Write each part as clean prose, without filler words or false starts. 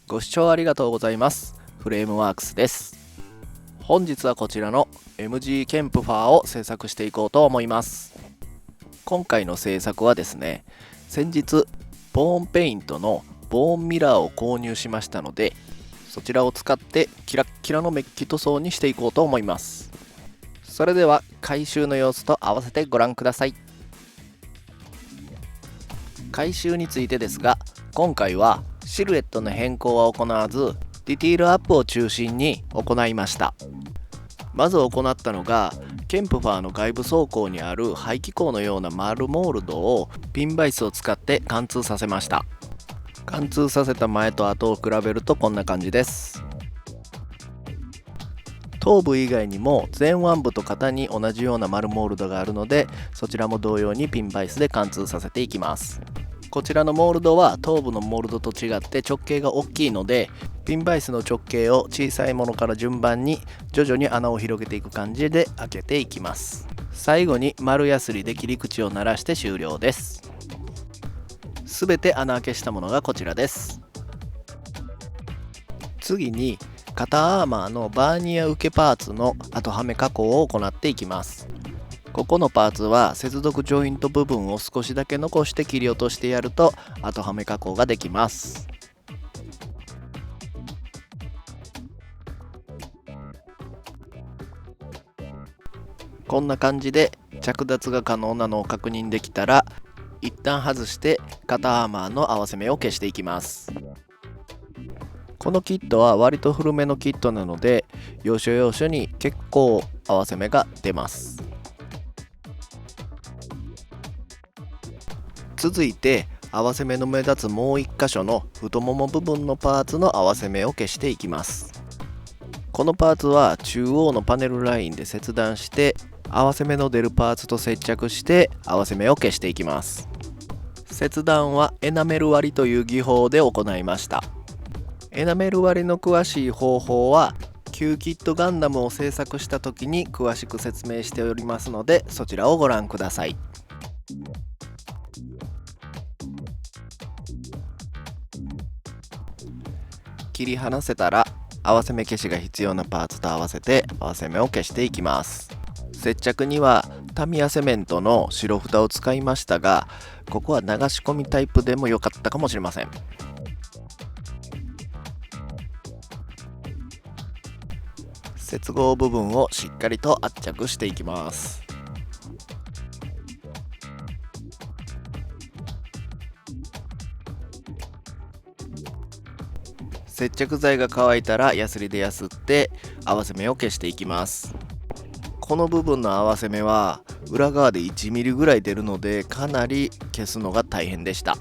ご視聴ありがとうございます。フレームワークスです。本日はこちらの MG ケンプファーを制作していこうと思います。今回の制作はですね、先日ボーンペイントのボーンミラーを購入しましたので、そちらを使ってキラッキラのメッキ塗装にしていこうと思います。それでは回収の様子と合わせてご覧ください。回収についてですが、今回はシルエットの変更は行わず、ディティールアップを中心に行いました。まず行ったのが、ケンプファーの外部装甲にある排気口のような丸モールドをピンバイスを使って貫通させました。貫通させた前と後を比べるとこんな感じです。頭部以外にも前腕部と肩に同じような丸モールドがあるので、そちらも同様にピンバイスで貫通させていきます。こちらのモールドは頭部のモールドと違って直径が大きいので、ピンバイスの直径を小さいものから順番に徐々に穴を広げていく感じで開けていきます。最後に丸やすりで切り口を鳴らして終了です。すべて穴開けしたものがこちらです。次に肩アーマーのバーニア受けパーツの後はめ加工を行っていきます。ここのパーツは接続ジョイント部分を少しだけ残して切り落としてやると後はめ加工ができます。こんな感じで着脱が可能なのを確認できたら、一旦外して肩アーマーの合わせ目を消していきます。このキットは割と古めのキットなので、要所要所に結構合わせ目が出ます。続いて合わせ目の目立つもう1箇所の太もも部分のパーツの合わせ目を消していきます。このパーツは中央のパネルラインで切断して、合わせ目の出るパーツと接着して合わせ目を消していきます。切断はエナメル割りという技法で行いました。エナメル割りの詳しい方法は旧キットガンダムを制作した時に詳しく説明しておりますので、そちらをご覧ください。切り離せたら合わせ目消しが必要なパーツと合わせて合わせ目を消していきます。接着にはタミヤセメントの白蓋を使いましたが、ここは流し込みタイプでも良かったかもしれません。接合部分をしっかりと圧着していきます。接着剤が乾いたらヤスリでやすって合わせ目を消していきます。この部分の合わせ目は裏側で1ミリぐらい出るので、かなり消すのが大変でした。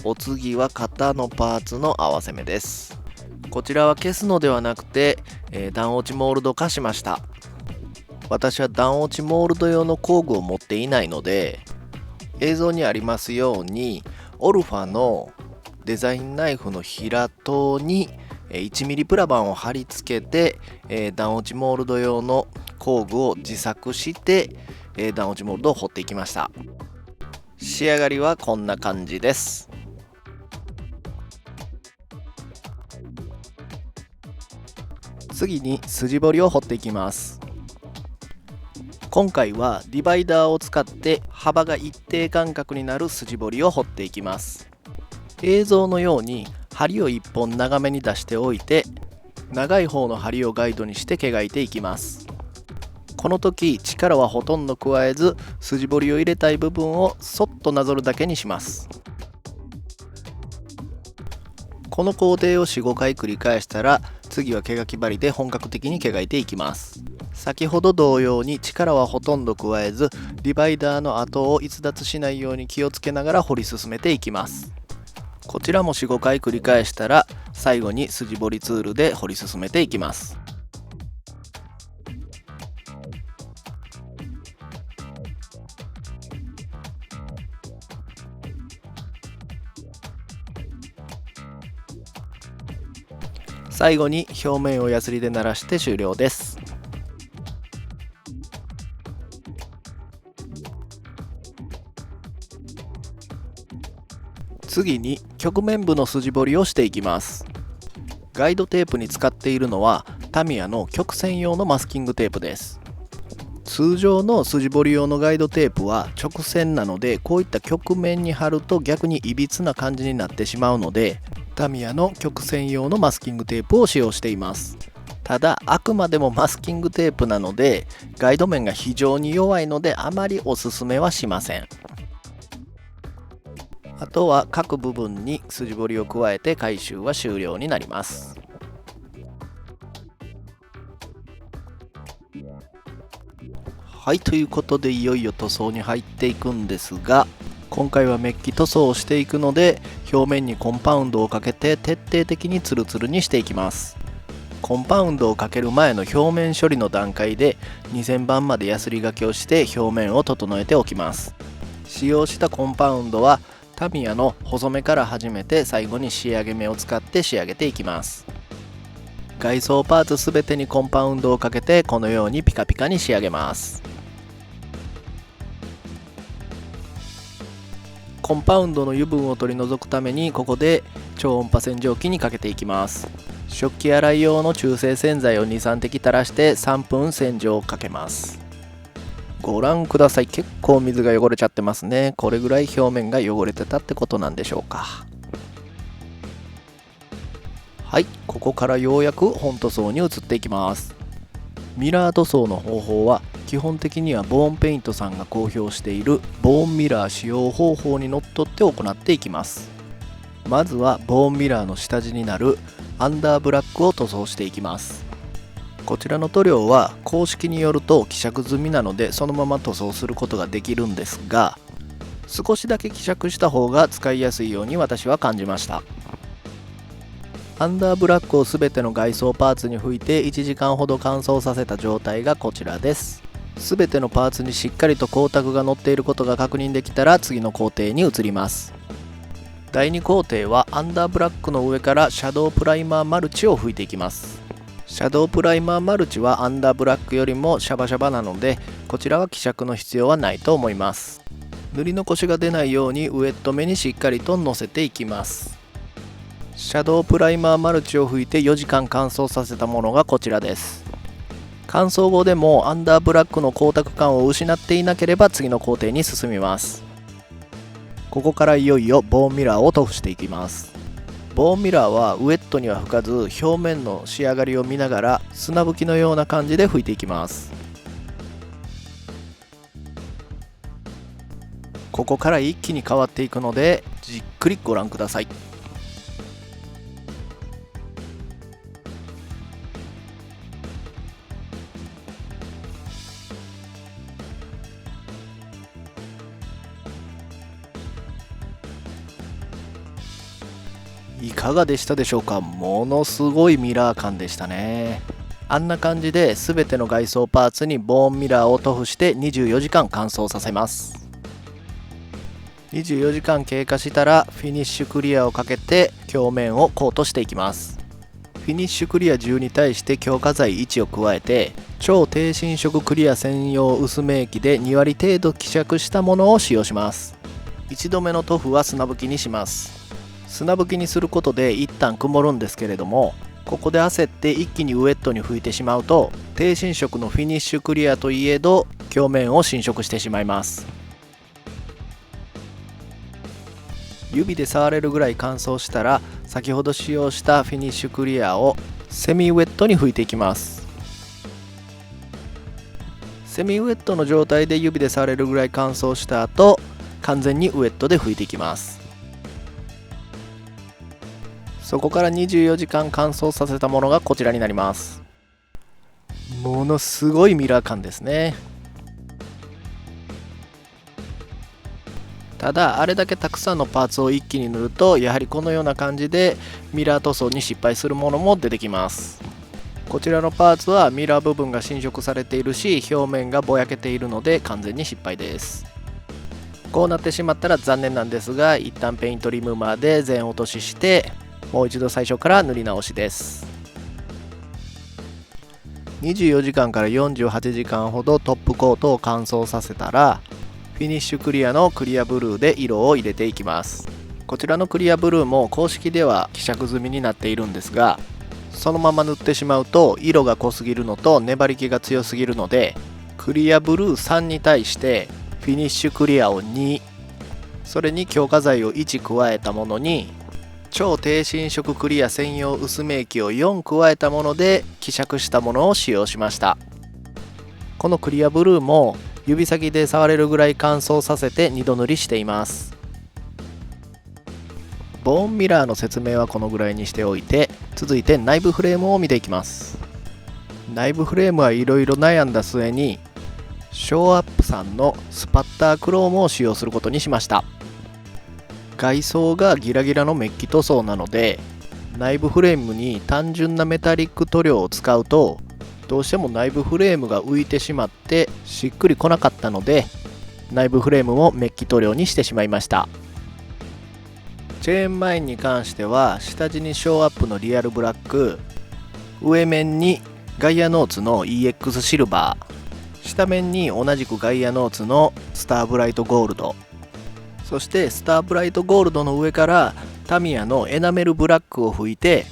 お次は肩のパーツの合わせ目です。こちらは消すのではなくて、段落ちモールド化しました。私は段落ちモールド用の工具を持っていないので、映像にありますようにオルファのデザインナイフの平刀に1ミリプラ板を貼り付けて、段落ちモールド用の工具を自作して、段落ちモールドを彫っていきました。仕上がりはこんな感じです。次に筋彫りを彫っていきます。今回はディバイダーを使って幅が一定間隔になる筋彫りを彫っていきます。映像のように針を1本長めに出しておいて、長い方の針をガイドにして毛がいていきます。この時力はほとんど加えず、筋彫りを入れたい部分をそっとなぞるだけにします。この工程を 4,5 回繰り返したら、次は毛書き針で本格的に毛がいていきます。先ほど同様に力はほとんど加えず、ディバイダーの跡を逸脱しないように気をつけながら彫り進めていきます。こちらも 4,5 回繰り返したら、最後に筋彫りツールで彫り進めていきます。最後に表面をヤスリで鳴らして終了です。次に曲面部の筋彫りをしていきます。ガイドテープに使っているのはタミヤの曲線用のマスキングテープです。通常の筋彫り用のガイドテープは直線なので、こういった曲面に貼ると逆にいびつな感じになってしまうので、タミヤの曲線用のマスキングテープを使用しています。ただあくまでもマスキングテープなのでガイド面が非常に弱いのであまりおすすめはしません。あとは各部分に筋彫りを加えて回収は終了になります。はい、ということでいよいよ塗装に入っていくんですが、今回はメッキ塗装をしていくので表面にコンパウンドをかけて徹底的にツルツルにしていきます。コンパウンドをかける前の表面処理の段階で2000番までヤスリがけをして表面を整えておきます。使用したコンパウンドはタミヤの細めから始めて最後に仕上げ目を使って仕上げていきます。外装パーツすべてにコンパウンドをかけてこのようにピカピカに仕上げます。コンパウンドの油分を取り除くためにここで超音波洗浄機にかけていきます。食器洗い用の中性洗剤を 2,3 滴垂らして3分洗浄をかけます。ご覧ください。結構水が汚れちゃってますね。これぐらい表面が汚れてたってことなんでしょうか。はい、ここからようやく本塗装に移っていきます。ミラー塗装の方法は基本的にはボーンペイントさんが公表しているボーンミラー使用方法にのっとって行っていきます。まずはボーンミラーの下地になるアンダーブラックを塗装していきます。こちらの塗料は公式によると希釈済みなのでそのまま塗装することができるんですが、少しだけ希釈した方が使いやすいように私は感じました。アンダーブラックを全ての外装パーツに拭いて1時間ほど乾燥させた状態がこちらです。全てのパーツにしっかりと光沢が乗っていることが確認できたら次の工程に移ります。第2工程はアンダーブラックの上からシャドウプライマーマルチを拭いていきます。シャドウプライマーマルチはアンダーブラックよりもシャバシャバなのでこちらは希釈の必要はないと思います。塗り残しが出ないようにウエット目にしっかりとのせていきます。シャドウプライマーマルチを拭いて4時間乾燥させたものがこちらです。乾燥後でもアンダーブラックの光沢感を失っていなければ次の工程に進みます。ここからいよいよボーンミラーを塗布していきます。ボーンミラーはウエットには拭かず表面の仕上がりを見ながら砂拭きのような感じで拭いていきます。ここから一気に変わっていくのでじっくりご覧ください。いかがでしたでしょうか。ものすごいミラー感でしたね。あんな感じで全ての外装パーツにボーンミラーを塗布して24時間乾燥させます。24時間経過したらフィニッシュクリアをかけて表面をコートしていきます。フィニッシュクリア10に対して強化剤1を加えて超低侵食クリア専用薄め液で2割程度希釈したものを使用します。1度目の塗布は砂拭きにします。砂拭きにすることで一旦曇るんですけれども、ここで焦って一気にウエットに拭いてしまうと低侵食のフィニッシュクリアといえど表面を侵食してしまいます。指で触れるぐらい乾燥したら先ほど使用したフィニッシュクリアをセミウェットに拭いていきます。セミウェットの状態で指で触れるぐらい乾燥した後完全にウエットで拭いていきます。そこから24時間乾燥させたものがこちらになります。ものすごいミラー感ですね。ただあれだけたくさんのパーツを一気に塗るとやはりこのような感じでミラー塗装に失敗するものも出てきます。こちらのパーツはミラー部分が侵食されているし表面がぼやけているので完全に失敗です。こうなってしまったら残念なんですが一旦ペイントリムーバーで全落とししてもう一度最初から塗り直しです。24時間から48時間ほどトップコートを乾燥させたらフィニッシュクリアのクリアブルーで色を入れていきます。こちらのクリアブルーも公式では希釈済みになっているんですが、そのまま塗ってしまうと色が濃すぎるのと粘り気が強すぎるので、クリアブルー3に対してフィニッシュクリアを2、それに強化剤を1加えたものに超低侵食クリア専用薄め液を4加えたもので希釈したものを使用しました。このクリアブルーも指先で触れるぐらい乾燥させて2度塗りしています。ボーンミラーの説明はこのぐらいにしておいて、続いて内部フレームを見ていきます。内部フレームはいろいろ悩んだ末にショーアップさんのスパッタークロームを使用することにしました。外装がギラギラのメッキ塗装なので、内部フレームに単純なメタリック塗料を使うとどうしても内部フレームが浮いてしまってしっくりこなかったので、内部フレームもメッキ塗料にしてしまいました。チェーンマインに関しては下地にショーアップのリアルブラック、上面にガイアノーツの EX シルバー、下面に同じくガイアノーツのスターブライトゴールド、そしてスターブライトゴールドの上からタミヤのエナメルブラックを拭いて、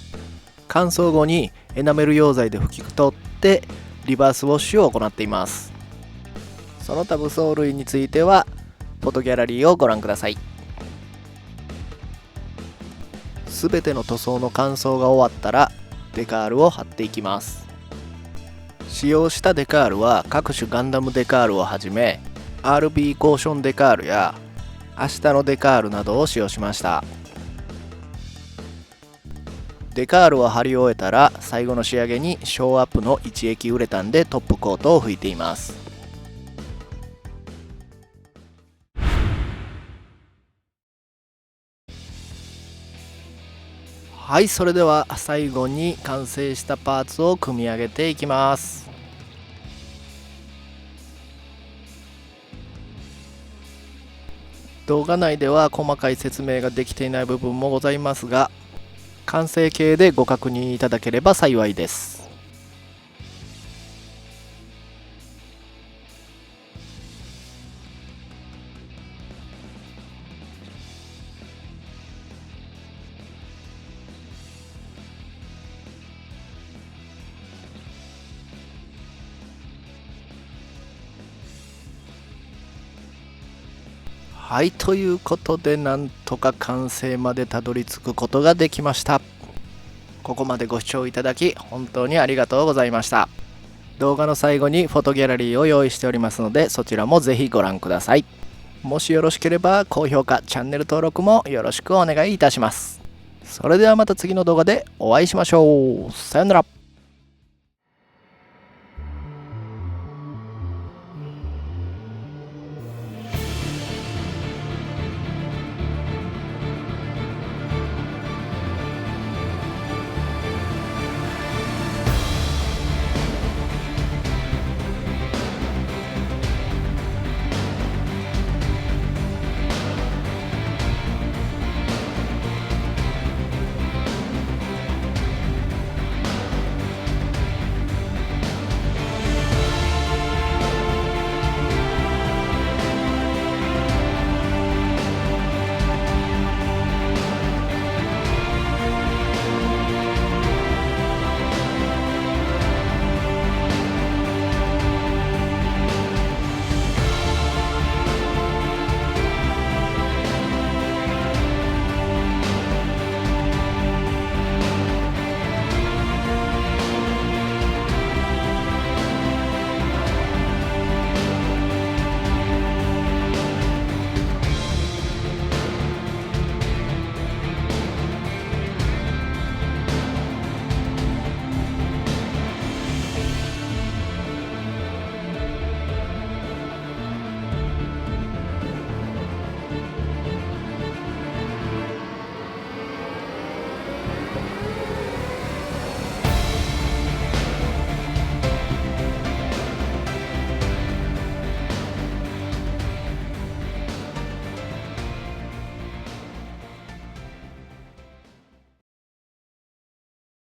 乾燥後にエナメル溶剤で拭き取ってリバースウォッシュを行っています。その他武装類についてはフォトギャラリーをご覧ください。すべての塗装の乾燥が終わったらデカールを貼っていきます。使用したデカールは各種ガンダムデカールをはじめ RB コーションデカールや明日のデカールなどを使用しました。デカールを貼り終えたら最後の仕上げにショーアップの1液ウレタンでトップコートを拭いています。はい、それでは最後に完成したパーツを組み上げていきます。動画内では細かい説明ができていない部分もございますが、完成形でご確認いただければ幸いです。はい、ということでなんとか完成までたどり着くことができました。ここまでご視聴いただき本当にありがとうございました。動画の最後にフォトギャラリーを用意しておりますので、そちらもぜひご覧ください。もしよろしければ高評価、チャンネル登録もよろしくお願いいたします。それではまた次の動画でお会いしましょう。さよなら。